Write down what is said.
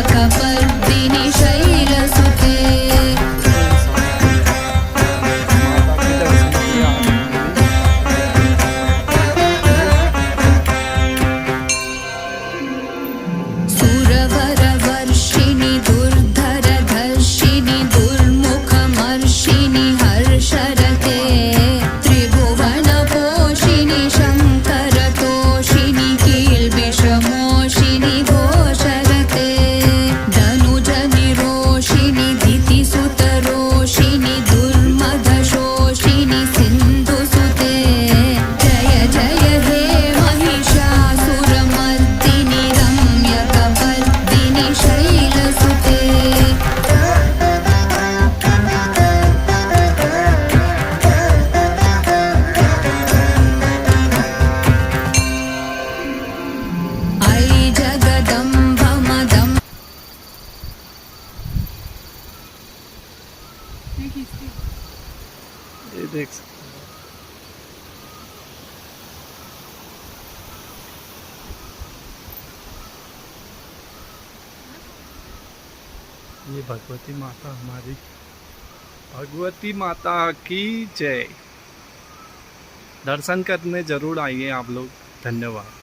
रम्यकपर्दिनि शैलसुते सुरवरवर्षिणि दुर्धरधर्षिणि दुर्मुखमर्षिणि हर्षरते त्रिभुवनपोषिणि शङ्करतोषिणि कील्बिषमोषिणि घोषरते धनुजनिरोषिणि दितिसुतरोषिणि दुर्मदशोषिणि सिन्धुसुते जय जय हे महिषासुरमर्दिनि रम्यकपर्दिनि शैलसुते ऐ जगदम्बमदम् ये देख सकते हैं। ये भगवती माता हमारी, भगवती माता की जय। दर्शन करने जरूर आइए आप लोग। धन्यवाद।